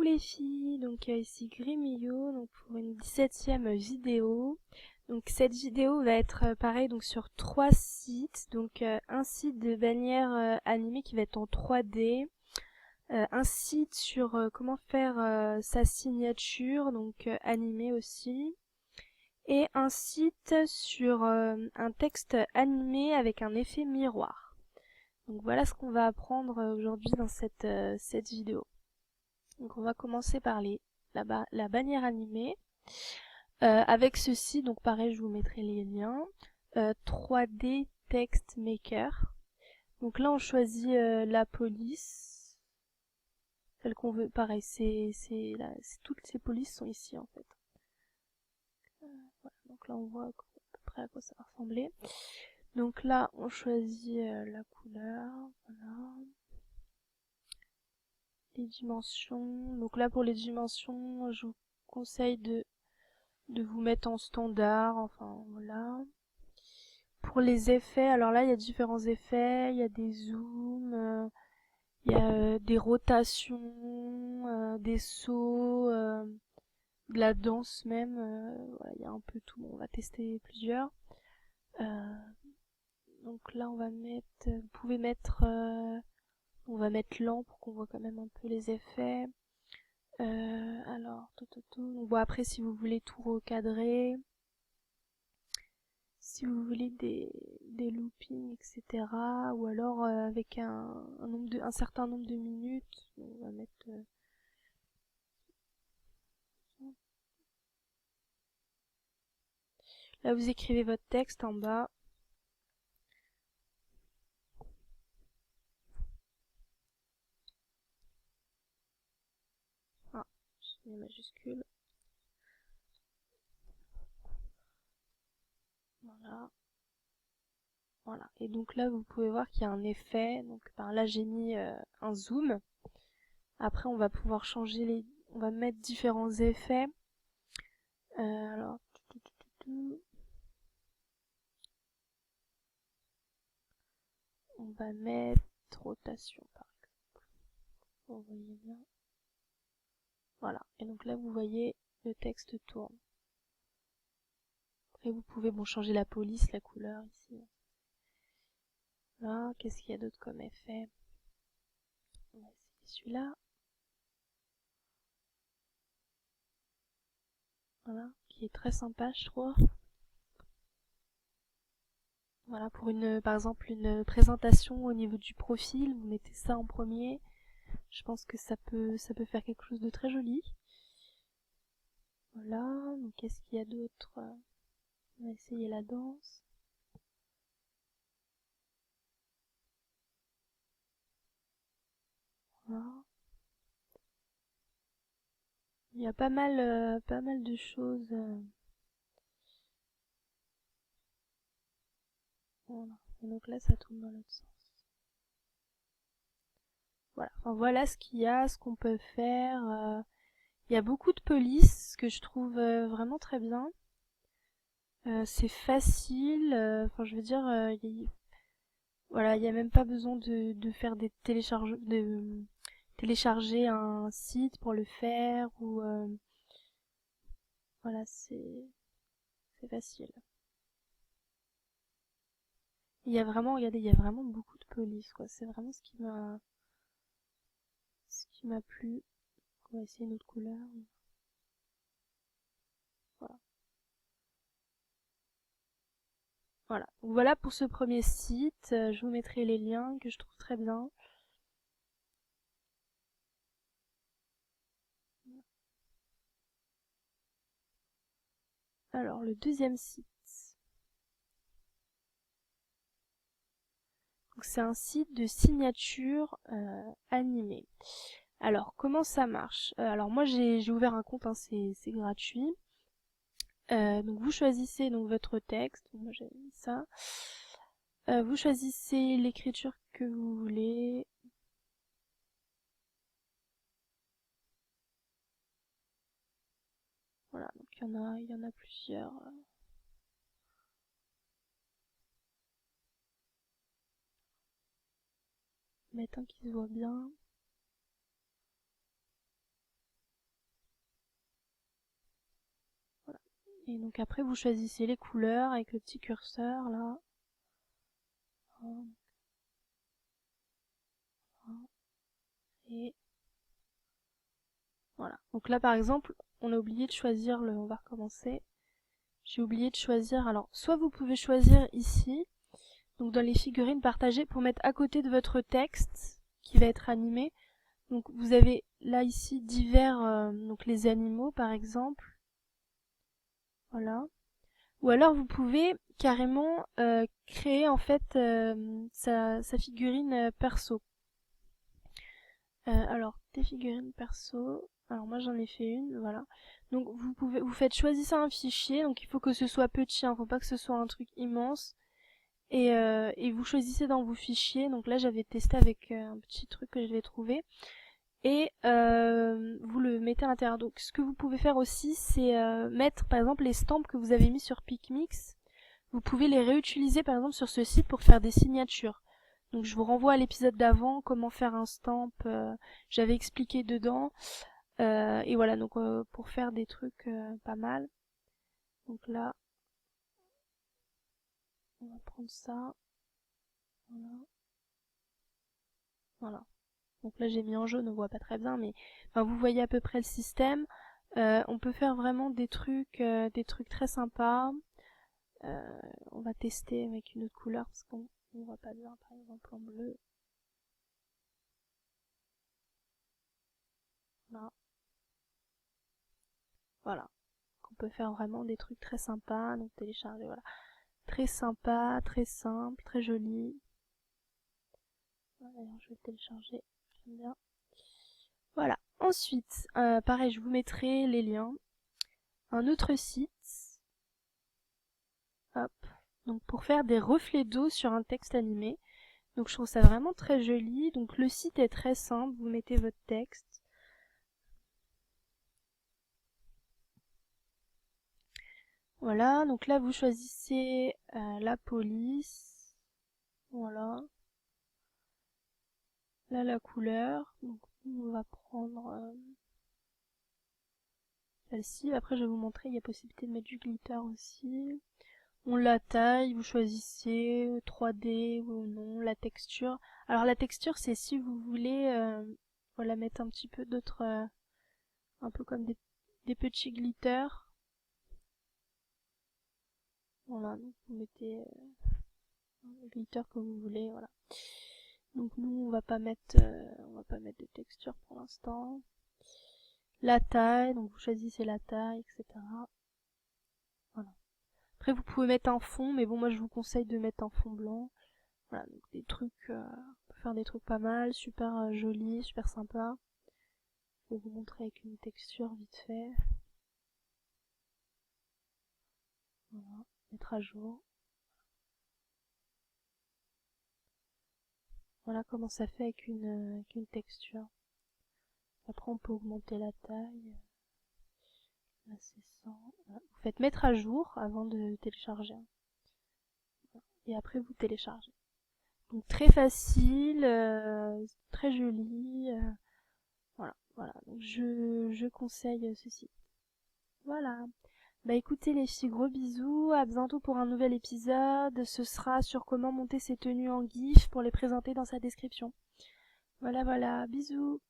les filles, donc ici Grimillot, donc pour une 17e vidéo. Donc cette vidéo va être pareil donc sur 3 sites, donc un site de bannière animée qui va être en 3D, un site sur comment faire sa signature, donc animée aussi, et un site sur un texte animé avec un effet miroir. Donc voilà ce qu'on va apprendre aujourd'hui dans cette vidéo. Donc on va commencer par la bannière animée. Avec ceci, donc pareil, je vous mettrai les liens. 3D Text Maker. Donc là, on choisit la police. Celle qu'on veut. Pareil, toutes ces polices sont ici en fait. Voilà, donc là, on voit à peu près à quoi ça va ressembler. Donc là, on choisit la couleur. Voilà. Les dimensions. Donc là, pour les dimensions, je vous conseille de vous mettre en standard, enfin voilà. Pour les effets, alors là il y a différents effets, il y a des zooms, il y a des rotations, des sauts, de la danse même, voilà, il y a un peu tout, bon, on va tester plusieurs. Donc là on va mettre, vous pouvez mettre, on va mettre lent pour qu'on voit quand même un peu les effets. Alors, tout. Bon après si vous voulez tout recadrer, si vous voulez des loopings, etc. Ou alors avec un certain nombre de minutes, on va mettre... Là, vous écrivez votre texte en bas. Ah, je mets majuscule. Voilà. Voilà. Et donc là, vous pouvez voir qu'il y a un effet. Donc là, j'ai mis un zoom. Après, on va pouvoir changer on va mettre différents effets. Alors, on va mettre rotation par exemple. Vous voyez bien. Voilà. Et donc là, vous voyez, le texte tourne. Après, vous pouvez changer la police, la couleur ici. Là, qu'est-ce qu'il y a d'autre comme effet? On va essayer celui-là. Voilà, qui est très sympa, je trouve. Voilà, pour par exemple, une présentation au niveau du profil, vous mettez ça en premier. Je pense que ça peut faire quelque chose de très joli. Voilà, donc qu'est-ce qu'il y a d'autre? On va essayer la danse. Voilà. Il y a pas mal de choses. Voilà. Et donc là, ça tourne dans l'autre sens. Voilà. Enfin, voilà ce qu'il y a, ce qu'on peut faire. Il y a beaucoup de police, ce que je trouve vraiment très bien. C'est facile. Enfin, je veux dire, voilà, il n'y a même pas besoin de faire de télécharger un site pour le faire ou voilà, c'est facile. Il y a vraiment, regardez, il y a vraiment beaucoup de police, quoi. C'est vraiment ce qui m'a plu. On va essayer une autre couleur. Voilà. Voilà. Donc voilà pour ce premier site. Je vous mettrai les liens que je trouve très bien. Alors le deuxième site. Donc c'est un site de signature animée. Alors comment ça marche? Alors moi j'ai ouvert un compte, hein, c'est gratuit. Donc vous choisissez donc votre texte. Moi j'ai mis ça. Vous choisissez l'écriture que vous voulez. Voilà, donc il y en a plusieurs. Mettre un qui se voit bien. Et donc après vous choisissez les couleurs avec le petit curseur là. Et voilà. Donc là par exemple, on a oublié de choisir le... On va recommencer. J'ai oublié de choisir... Alors, soit vous pouvez choisir ici, donc dans les figurines partagées, pour mettre à côté de votre texte qui va être animé. Donc vous avez là ici divers... donc les animaux par exemple. Voilà. Ou alors vous pouvez carrément créer en fait sa figurine perso. Alors, des figurines perso. Alors moi j'en ai fait une, voilà. Donc vous faites choisir un fichier, donc il faut que ce soit petit, faut pas que ce soit un truc immense. Et vous choisissez dans vos fichiers. Donc là j'avais testé avec un petit truc que j'avais trouvé. Et vous le mettez à l'intérieur. Donc ce que vous pouvez faire aussi, c'est mettre par exemple les stamps que vous avez mis sur PicMix. Vous pouvez les réutiliser par exemple sur ce site pour faire des signatures. Donc je vous renvoie à l'épisode d'avant, comment faire un stamp, j'avais expliqué dedans. Et voilà, donc pour faire des trucs pas mal. Donc là, on va prendre ça. Voilà. Voilà. Donc là j'ai mis en jaune, on voit pas très bien, mais enfin, vous voyez à peu près le système. On peut faire vraiment des trucs très sympas. On va tester avec une autre couleur parce qu'on voit pas bien, par exemple en bleu. Là. Voilà. On peut faire vraiment des trucs très sympas, donc télécharger, voilà. Très sympa, très simple, très joli. D'ailleurs, je vais le télécharger, j'aime bien. Voilà. Ensuite, pareil, je vous mettrai les liens. Un autre site. Hop. Donc pour faire des reflets d'eau sur un texte animé. Donc je trouve ça vraiment très joli. Donc le site est très simple, vous mettez votre texte. Voilà, donc là vous choisissez la police. Voilà. Là la couleur. Donc on va prendre celle-ci. Après je vais vous montrer, il y a possibilité de mettre du glitter aussi. On la taille, vous choisissez 3D ou non, la texture. Alors la texture c'est si vous voulez voilà, mettre un petit peu d'autres, un peu comme des petits glitters. Voilà, donc vous mettez le glitter que vous voulez, voilà. Donc nous on va pas mettre de texture pour l'instant. La taille, donc vous choisissez la taille, etc. Voilà. Après vous pouvez mettre un fond, mais bon moi je vous conseille de mettre un fond blanc. Voilà, donc des trucs, on peut faire des trucs pas mal, super jolis, super sympa. Je vais vous montrer avec une texture vite fait. Voilà, mettre à jour. Voilà comment ça fait avec une texture. Après on peut augmenter la taille. Là c'est 100. Voilà. Vous faites mettre à jour avant de télécharger. Et après vous téléchargez. Donc très facile, très joli. Voilà. Donc je conseille ceci. Voilà. Bah écoutez les filles, gros bisous, à bientôt pour un nouvel épisode. Ce sera sur comment monter ses tenues en GIF pour les présenter dans sa description. Voilà, bisous.